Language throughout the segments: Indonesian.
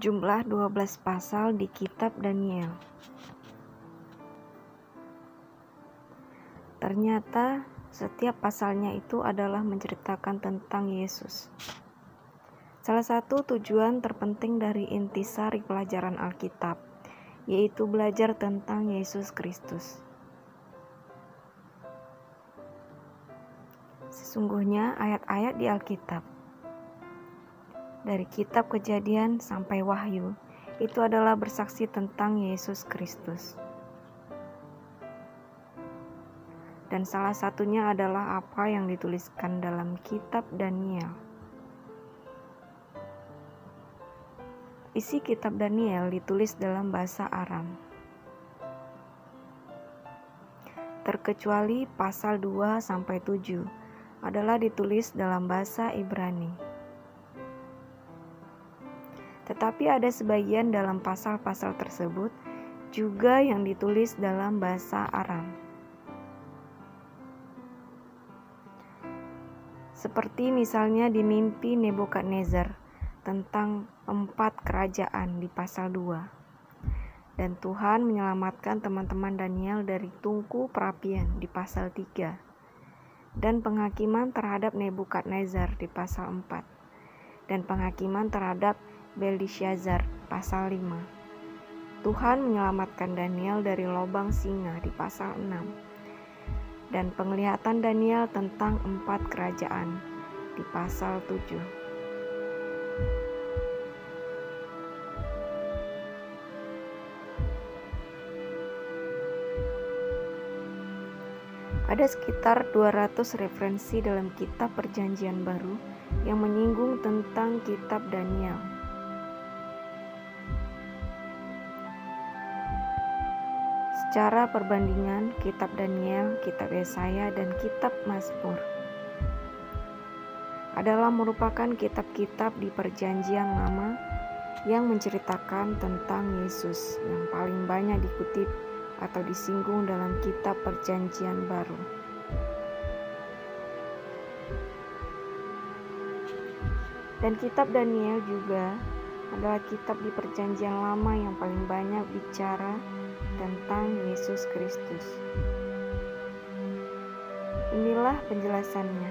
Jumlah 12 pasal di kitab Daniel. Ternyata setiap pasalnya itu adalah menceritakan tentang Yesus. Salah satu tujuan terpenting dari intisari pelajaran Alkitab, yaitu belajar tentang Yesus Kristus. Sesungguhnya ayat-ayat di Alkitab, dari kitab Kejadian sampai Wahyu, itu adalah bersaksi tentang Yesus Kristus. Dan salah satunya adalah apa yang dituliskan dalam kitab Daniel. Isi kitab Daniel ditulis dalam bahasa Aram, terkecuali pasal 2 sampai 7 adalah ditulis dalam bahasa Ibrani. Tetapi ada sebagian dalam pasal-pasal tersebut juga yang ditulis dalam bahasa Aram. Seperti misalnya di mimpi Nebukadnezar tentang 4 kerajaan di pasal 2. Dan Tuhan menyelamatkan teman-teman Daniel dari tungku perapian di pasal 3. Dan penghakiman terhadap Nebukadnezar di pasal 4. Dan penghakiman terhadap Belteshazzar pasal 5. Tuhan menyelamatkan Daniel dari lubang singa di pasal 6. Dan penglihatan Daniel tentang 4 kerajaan di pasal 7. Ada sekitar 200 referensi dalam kitab Perjanjian Baru yang menyinggung tentang kitab Daniel. Secara perbandingan, kitab Daniel, kitab Yesaya, dan kitab Mazmur adalah merupakan kitab-kitab di Perjanjian Lama yang menceritakan tentang Yesus yang paling banyak dikutip atau disinggung dalam kitab Perjanjian Baru. Dan kitab Daniel juga adalah kitab di Perjanjian Lama yang paling banyak bicara tentang Yesus Kristus. Inilah penjelasannya.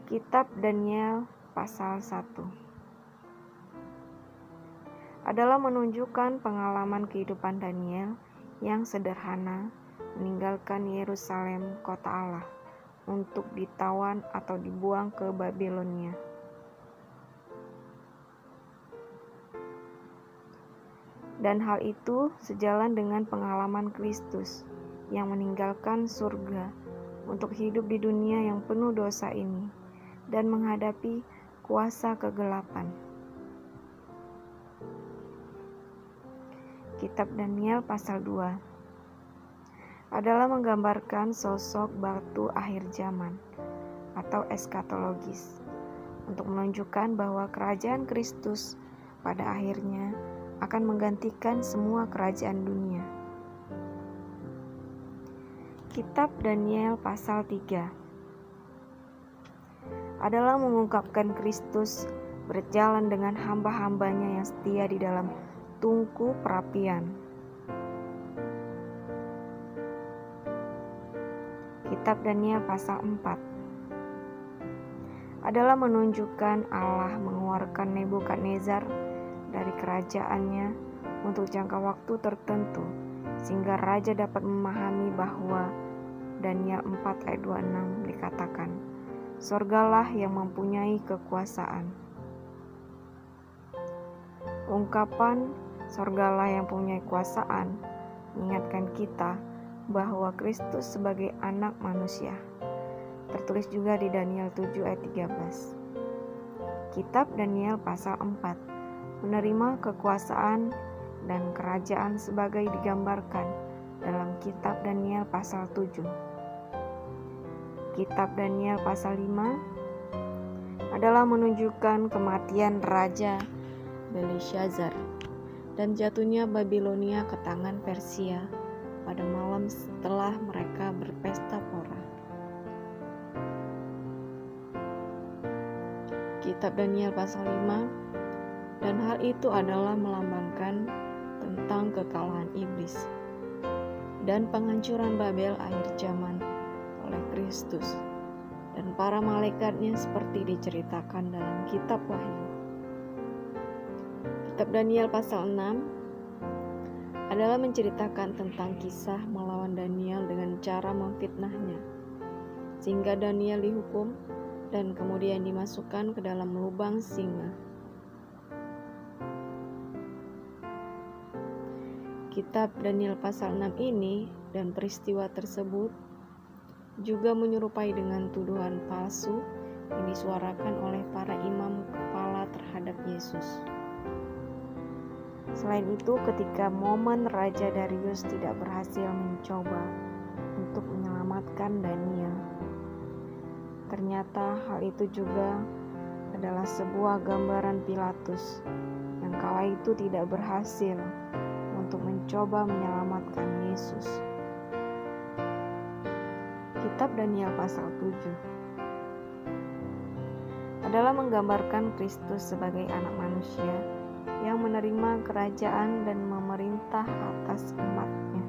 Kitab Daniel pasal 1 adalah menunjukkan pengalaman kehidupan Daniel yang sederhana meninggalkan Yerusalem, kota Allah, untuk ditawan atau dibuang ke Babilonia. Dan hal itu sejalan dengan pengalaman Kristus yang meninggalkan surga untuk hidup di dunia yang penuh dosa ini dan menghadapi kuasa kegelapan. Kitab Daniel pasal 2 adalah menggambarkan sosok batu akhir zaman atau eskatologis untuk menunjukkan bahwa kerajaan Kristus pada akhirnya akan menggantikan semua kerajaan dunia. Kitab Daniel pasal 3 adalah mengungkapkan Kristus berjalan dengan hamba-hambanya yang setia di dalam tungku perapian. Kitab Daniel pasal 4 adalah menunjukkan Allah mengeluarkan Nebukadnezar dari kerajaannya untuk jangka waktu tertentu, sehingga raja dapat memahami bahwa Daniel 4 ayat 26 dikatakan, "Sorgalah yang mempunyai kekuasaan." Ungkapan "sorgalah yang mempunyai kekuasaan" mengingatkan kita bahwa Kristus sebagai anak manusia. Tertulis juga di Daniel 7 ayat 13. Kitab Daniel pasal 4 menerima kekuasaan dan kerajaan sebagai digambarkan dalam kitab Daniel pasal 7. Kitab Daniel pasal 5 adalah menunjukkan kematian Raja Belshazzar dan jatuhnya Babilonia ke tangan Persia pada malam setelah mereka berpesta pora. Kitab Daniel pasal 5, dan hal itu adalah melambangkan tentang kekalahan iblis dan penghancuran Babel akhir zaman oleh Kristus dan para malaikatnya seperti diceritakan dalam kitab Wahyu. Kitab Daniel pasal 6 adalah menceritakan tentang kisah melawan Daniel dengan cara memfitnahnya, sehingga Daniel dihukum dan kemudian dimasukkan ke dalam lubang singa. Kitab Daniel pasal 6 ini dan peristiwa tersebut juga menyerupai dengan tuduhan palsu yang disuarakan oleh para imam kepala terhadap Yesus. Selain itu, ketika momen Raja Darius tidak berhasil mencoba untuk menyelamatkan Daniel, ternyata hal itu juga adalah sebuah gambaran Pilatus yang kala itu tidak berhasil untuk mencoba menyelamatkan Yesus. Kitab Daniel pasal 7 adalah menggambarkan Kristus sebagai anak manusia yang menerima kerajaan dan memerintah atas umatnya.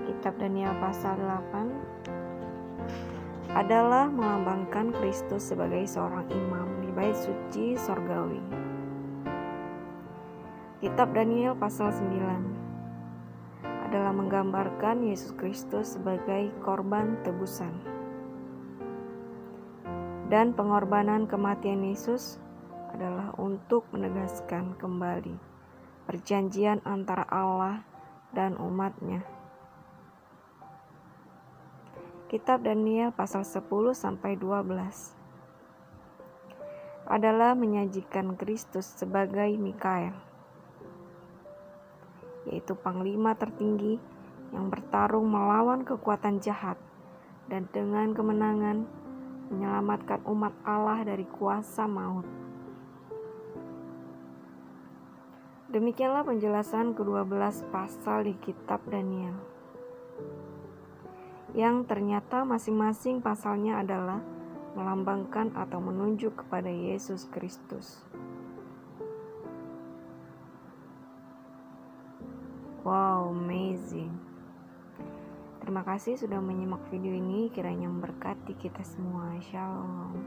Kitab Daniel pasal 8 adalah melambangkan Kristus sebagai seorang imam di bait suci sorgawi. Kitab Daniel pasal 9 adalah menggambarkan Yesus Kristus sebagai korban tebusan. Dan pengorbanan kematian Yesus adalah untuk menegaskan kembali perjanjian antara Allah dan umatnya. Kitab Daniel pasal 10-12 adalah menyajikan Kristus sebagai Mikael, yaitu panglima tertinggi yang bertarung melawan kekuatan jahat dan dengan kemenangan menyelamatkan umat Allah dari kuasa maut. Demikianlah penjelasan ke-12 pasal di kitab Daniel, yang ternyata masing-masing pasalnya adalah melambangkan atau menunjuk kepada Yesus Kristus. Wow, amazing. Terima kasih sudah menyimak video ini, kiranya memberkati kita semua. Shalom.